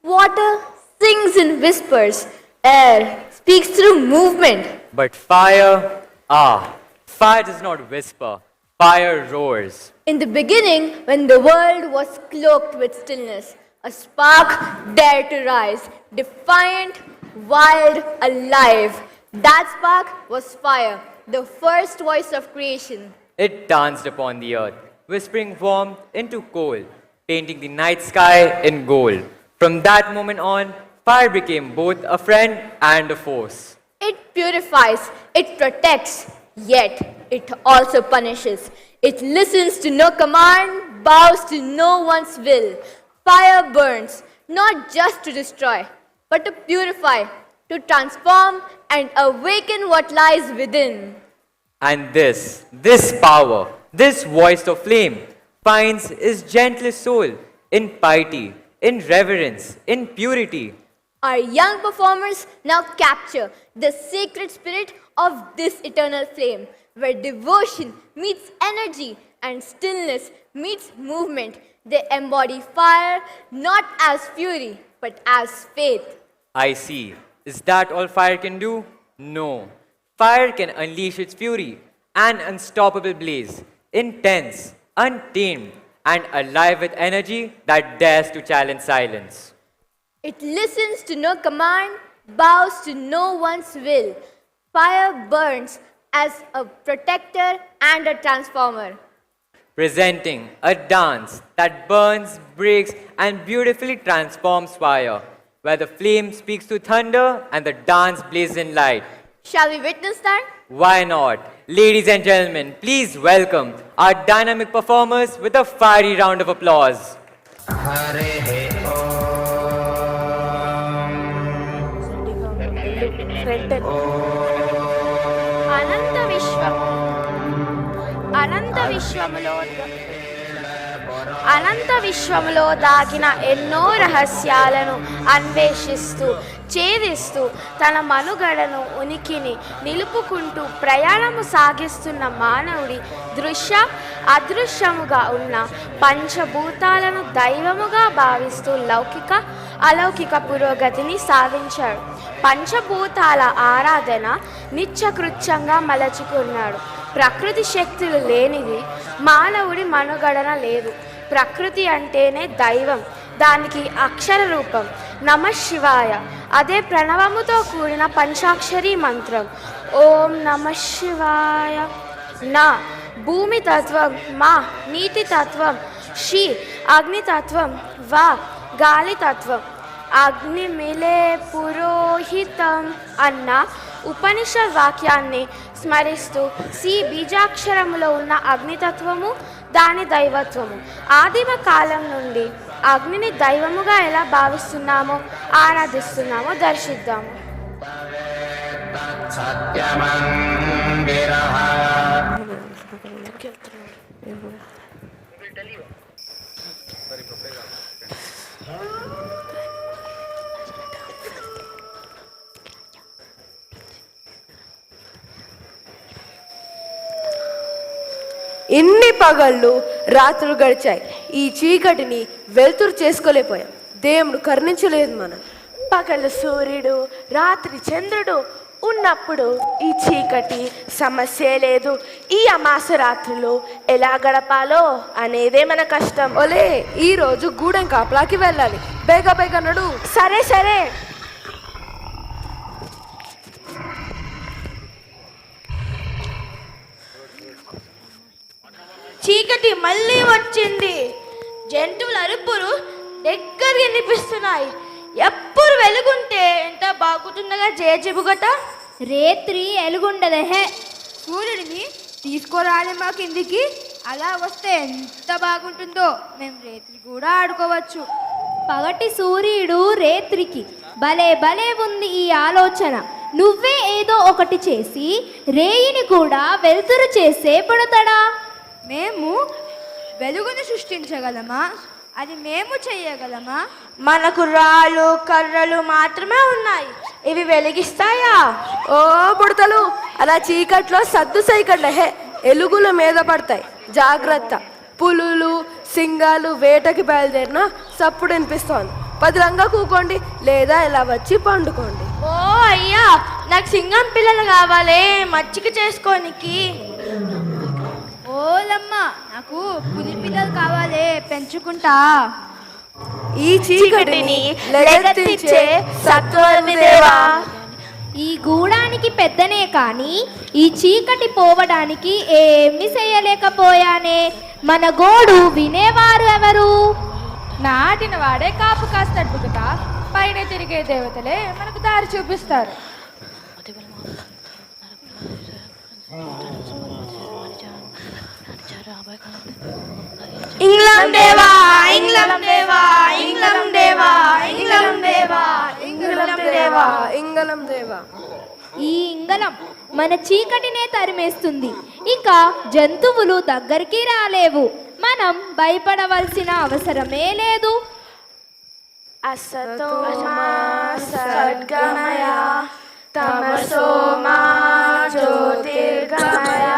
Water sings in whispers. Air speaks through movement. But fire does not whisper, fire roars. In the beginning, when the world was cloaked with stillness, a spark dared to rise, defiant, wild, alive. That spark was fire, the first voice of creation. It danced upon the earth, whispering warmth into cold, painting the night sky in gold. From that moment on, fire became both a friend and a force. It purifies, it protects, yet it also punishes. It listens to no command, bows to no one's will. Fire burns, not just to destroy, but to purify, to transform and awaken what lies within. And this power, this voice of flame, finds its gentlest soul in piety, in reverence, in purity. Our young performers now capture the sacred spirit of this eternal flame, where devotion meets energy and stillness meets movement. They embody fire not as fury, but as faith. I see. Is that all fire can do? No. Fire can unleash its fury, an unstoppable blaze, intense, untamed, and alive with energy that dares to challenge silence. It listens to no command, bows to no one's will. Fire burns as a protector and a transformer. Presenting a dance that burns, breaks, and beautifully transforms fire, where the flame speaks to thunder and the dance blazes in light. Shall we witness that? Why not? Ladies and gentlemen, please welcome our dynamic performers with a fiery round of applause. అనంత విశ్వములో దాగిన ఎన్నో రహస్యాలను అన్వేషిస్తూ ఛేదిస్తూ తన మనుగడను ఉనికిని నిలుపుకుంటూ ప్రయాణము సాగిస్తున్న మానవుడి దృశ్య అదృశ్యముగా ఉన్న పంచభూతాలను దైవముగా భావిస్తూ లౌకిక అలౌకిక పురోగతిని సాధించాడు. పంచభూతాల ఆరాధన నిత్యకృత్యంగా మలచుకున్నాడు. ప్రకృతి శక్తులు లేనిది మానవుడి మనుగడన లేదు. ప్రకృతి అంటేనే దైవం, దానికి అక్షర రూపం నమ శివాయ. అదే ప్రణవముతో కూడిన పంచాక్షరి మంత్రం ఓం నమ శివాయ. నా భూమి తత్వం, మా నీటి తత్వం, షి అగ్నితత్వం, వా గాలి తత్వం. అగ్ని మిలే పురోహితం అన్న ఉపనిషద్ వాక్యాన్ని స్మరిస్తూ సి బీజాక్షరములో ఉన్న అగ్నితత్వము దాని దైవత్వము. ఆదిమ కాలం నుండి అగ్నిని దైవముగా ఎలా భావిస్తున్నామో ఆరాధిస్తున్నామో దర్శిద్దాము. ఎన్ని పగళ్ళు రాత్రులు గడిచాయి. ఈ చీకటిని వెలుతురు చేసుకోలేకపోయాం. దేవుడు కరుణించలేదు. మనం పగలు సూర్యుడు, రాత్రి చంద్రుడు ఉన్నప్పుడు ఈ చీకటి సమస్య లేదు. ఈ అమాస రాత్రులు ఎలా గడపాలో అనేదే మన కష్టం. ఒలే, ఈరోజు గూడెం కాపలాకి వెళ్ళాలి. బేగ నడు. సరే సరే. చీకటి మళ్ళీ వచ్చింది. జంతువుల అరుపులు దగ్గర వినిపిస్తున్నాయి. ఎప్పుడు వెలుగుంటే ఎంత బాగుంటుండగా జేజెబుగట. రేత్రి ఎలుగుండదహే. సూర్యుడిని తీసుకురాలి మా కిందికి. అలా వస్తే ఎంత బాగుంటుందో. మేము రేత్రి కూడా ఆడుకోవచ్చు. పగటి సూర్యుడు రేత్రికి భలే భలే ఉంది ఈ ఆలోచన. నువ్వే ఏదో ఒకటి చేసి రేయిని కూడా వెలుతురు చేసే పడతాడా? మేము వెలుగును సృష్టించగలమా? అది మేము చెయ్యగలమా? మనకు రాళ్ళు కర్రలు మాత్రమే ఉన్నాయి. ఇవి వెలిగిస్తాయా? ఓ బుడతలు, అలా చీకట్లో సద్దు సైకండి. ఎలుగుల మీద పడతాయి, జాగ్రత్త. పులులు సింగాలు వేటకి బయలుదేరినా సప్పుడు వినిపిస్తోంది. పదిలంగా కూకోండి, లేదా ఇలా వచ్చి పండుకోండి. ఓ అయ్యా, నాకు సింగం పిల్లలు కావాలి మచ్చిక చేసుకోనికి. ఓలమ్మ, నాకు పులి పిల్లలు కావాలి, పెంచుకుంటా. ఈ చీకటిని లెగెత్తించే సత్వరమిదేవా. ఈ గూడానికి పెద్దనే కానీ ఈ చీకటి పోవడానికి ఏమి చేయలేకపోయానే. మన గోడు వినేవారు ఎవరు? నాటిన వాడే కాపు కాస్తాడు కదా, పైన తిరిగే దేవతలే మనకు దారి చూపిస్తారు. ఇంగ్లం దేవా, ఇంగ్లం దేవా, ఇంగ్లం దేవా, ఇంగ్లం దేవా, ఇంగ్లం దేవా, ఇంగళం దేవా. ఈ ఇంగళం మన చీకటినే తరిమేస్తుంది. ఇక జంతువులు దగ్గరికి రాలేవు. మనం భయపడవలసిన అవసరమే లేదు. అసతో మా సద్గమయ, తమసో మా జ్యోతిర్గమయ,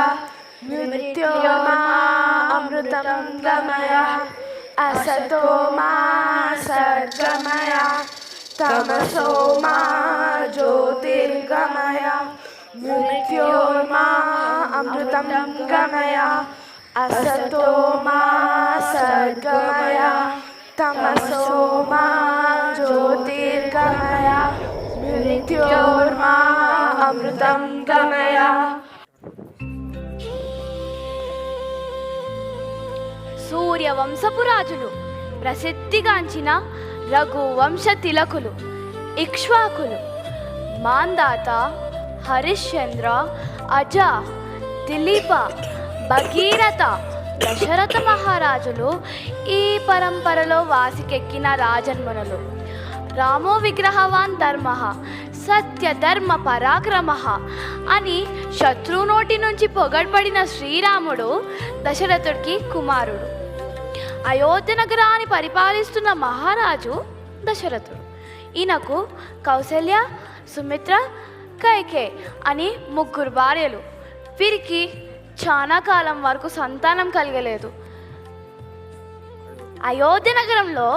మృత్యోర్మా అమృతం గమయ. అసతో మా సద్గమయ, తమసో మా జ్యోతిర్గమయ, మృత్యోర్మా అమృతం గమయ. అసతో మా సద్గమయ, తమసో మా జ్యోతిర్గమయ, మృత్యోర్మా అమృతం గమయ. సూర్యవంశపు రాజులు, ప్రసిద్ధిగాంచిన రఘువంశ తిలకులు, ఇక్ష్వాకులు, మాందాత, హరిశ్చంద్ర, అజ, దిలీప, భగీరథ, దశరథ మహారాజులు ఈ పరంపరలో వాసికెక్కిన రాజన్మనులు. రామో విగ్రహవాన్ ధర్మ, సత్యధర్మ పరాక్రమ అని శత్రువు నోటి నుంచి పొగడ్పడిన శ్రీరాముడు దశరథుడికి కుమారుడు. అయోధ్య నగరాన్ని పరిపాలిస్తున్న మహారాజు దశరథుడు. ఈయనకు కౌసల్య, సుమిత్ర, కైకే అని 3 భార్యలు. వీరికి చాలా కాలం వరకు సంతానం కలగలేదు. అయోధ్య నగరంలో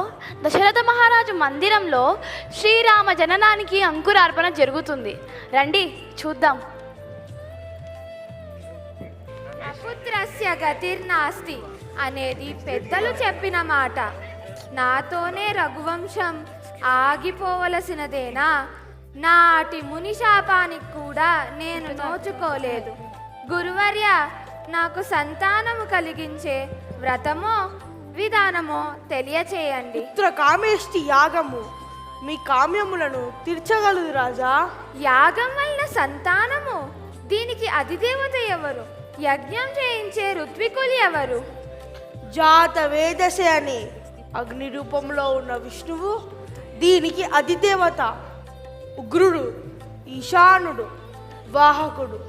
దశరథ మహారాజు మందిరంలో శ్రీరామ జననానికి అంకురార్పణ జరుగుతుంది. రండి చూద్దాం. అపుత్రస్య గతిర్నాస్తి అనేది పెద్దలు చెప్పిన మాట. నాతోనే రఘువంశం ఆగిపోవలసినదేనా? నాటి ముని శాపానికి కూడా నేను నోచుకోలేదు. గురువర్య, నాకు సంతానము కలిగించే వ్రతమో విధానమో తెలియచేయండి. పుత్ర కామేష్టి యాగము మీ కామ్యములను తీర్చగలదు రాజా. యాగం వలన సంతానము? దీనికి అధిదేవత ఎవరు? యజ్ఞం చేయించే ఋత్వికులు ఎవరు? జాత వేదసే అని అగ్ని రూపంలో ఉన్న విష్ణువు దీనికి అధిదేవత. ఉగ్రుడు, ఈశానుడు, వాహకుడు,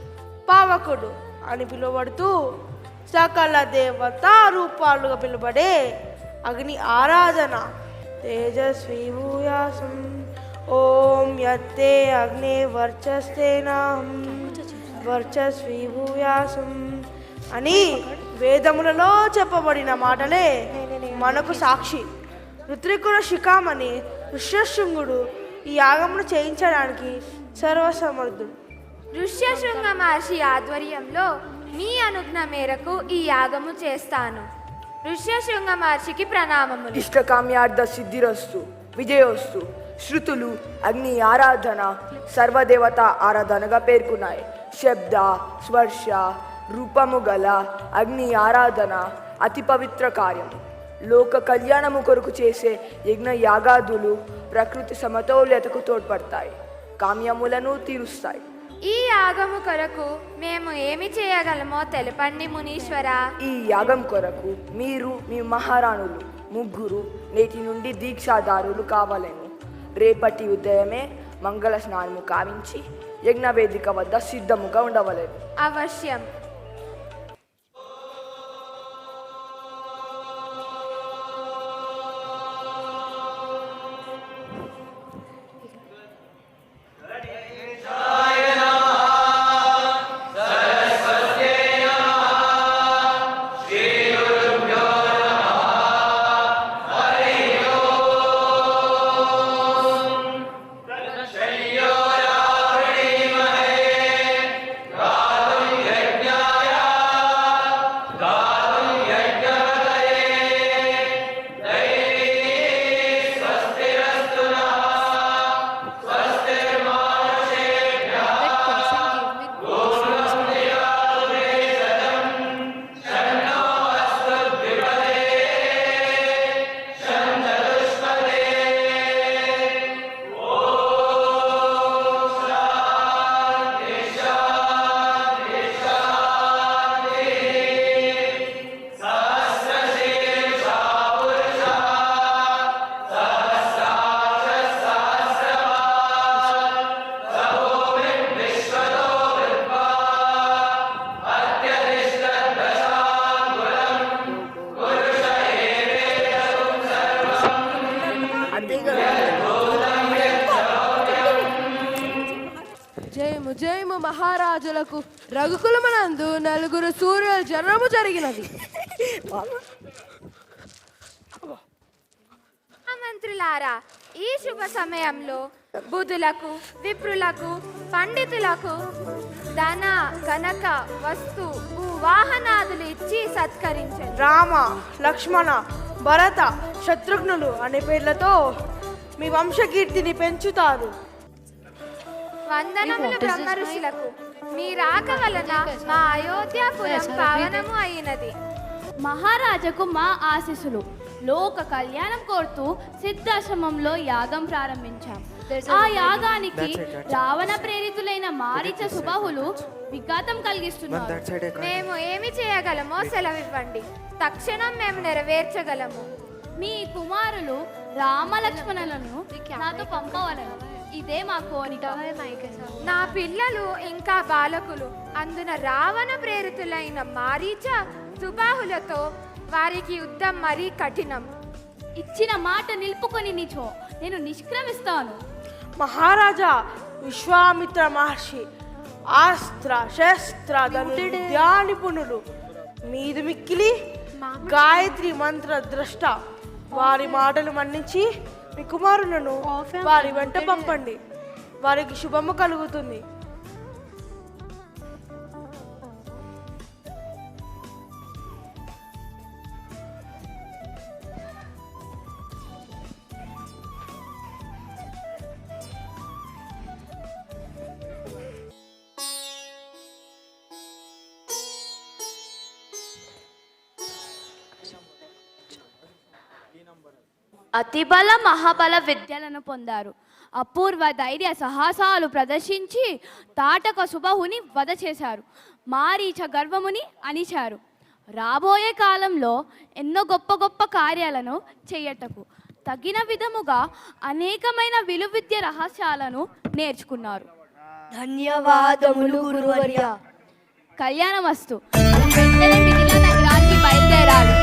పావకుడు అని పిలువబడుతూ సకల దేవతా రూపాలుగా పిలువబడే అగ్ని ఆరాధన. తేజస్వి భూయాసం ఓం యత్తే అగ్నే వర్చస్తేనాహం వర్చస్వి భూయాసం అని వేదములలో చెప్పబడిన మాటలే మనకు సాక్షి. ఋత్వికుల శిఖామణి ఋష్యశృంగుడు ఈ యాగమును చేయించడానికి సర్వసమర్థుడు. ఋష్యశృంగ మహర్షి ఆధ్వర్యంలో మీ అనుజ్ఞ మేరకు ఈ యాగము చేస్తాను. ఋష్యశృంగ మహర్షికి ప్రణామములు. ఇష్టకామ్యార్థ సిద్ధిరస్తు, విజయోస్తు. శృతులు అగ్ని ఆరాధన సర్వదేవత ఆరాధనగా పేర్కొన్నాయి. శబ్ద, స్పర్శ, రూపము గల అగ్ని ఆరాధన అతి పవిత్ర కార్యము. లోక కళ్యాణము కొరకు చేసే యజ్ఞ యాగాదులు ప్రకృతి సమతౌల్యతకు తోడ్పడతాయి, కామ్యములను తీరుస్తాయి. ఈ యాగము కొరకు మేము ఏమి చేయగలమో తెలపండి మునీశ్వర. ఈ యాగం కొరకు మీరు మీ మహారాణులు 3 నేటి నుండి దీక్షాదారులు కావాలని. రేపటి ఉదయమే మంగళ స్నానము కావించి యజ్ఞవేదిక వద్ద సిద్ధముగా ఉండవలేదు. అవశ్యం. జయము జయము మహారాజులకు రఘుకులమునందు నలుగురు సూర్యుల జన్మము జరిగినది. మంత్రులారా, ఈ శుభ సమయంలో బుధులకు, విప్రులకు, పండితులకు ధన కనక వస్తు వాహనాదులు ఇచ్చి సత్కరించండి. రామ, లక్ష్మణ, భరత, శత్రుఘ్నులు అనే పేర్లతో మీ వంశకీర్తిని పెంచుతారు. వందనములు బ్రహ్మ ఋషులకు. మీ రాక వలన మా అయోధ్యాపురం పావనము అయినది. మహారాజకు మా ఆశీస్సులు. లోక కళ్యాణం కోరుతూ సిద్ధాశ్రమంలో యాగం ప్రారంభించాం. ఆ యాగానికి రావణ ప్రేరితులైన మారీచ సుబాహులు విఘాతం కలిగిస్తున్నారు. మేము ఏమి చేయగలమో సెలవివ్వండి, తక్షణం మేము నెరవేర్చగలము. మీ కుమారులు రామలక్ష్మణులను నాతో పంపవలను. ఇదే మా కోరిక. నా పిల్లలు ఇంకా బాలకులు, అందున రావణ ప్రేరితులైన మారీచ సుబాహులతో వారికి యుద్ధం మరీ కఠినం. ఇచ్చిన మాట నిలుపుకొని నిచో నేను నిష్క్రమిస్తాను. మహారాజా, విశ్వామిత్ర మహర్షి అస్త్ర శస్త్ర ధనుర్విద్యా నిపుణులు, మీదు మిక్కిలి గాయత్రి మంత్ర ద్రష్ట. వారి మాటలు మన్నించి మీ కుమారులను వారి వెంట పంపండి. వారికి శుభము కలుగుతుంది. అతిబల మహాబల విద్యలను పొందారు. అపూర్వ ధైర్య సాహసాలు ప్రదర్శించి తాటక సుబాహుని వధ చేశారు. మారీచ గర్వముని అణిచారు. రాబోయే కాలంలో ఎన్నో గొప్ప గొప్ప కార్యాలను చేయటకు తగిన విధముగా అనేకమైన విలువిద్య రహస్యాలను నేర్చుకున్నారు. ధన్యవాదములు గురువర్య. కళ్యాణమస్తు. వెంటనే మిథిలా నగరానికి బయలుదేరాడు.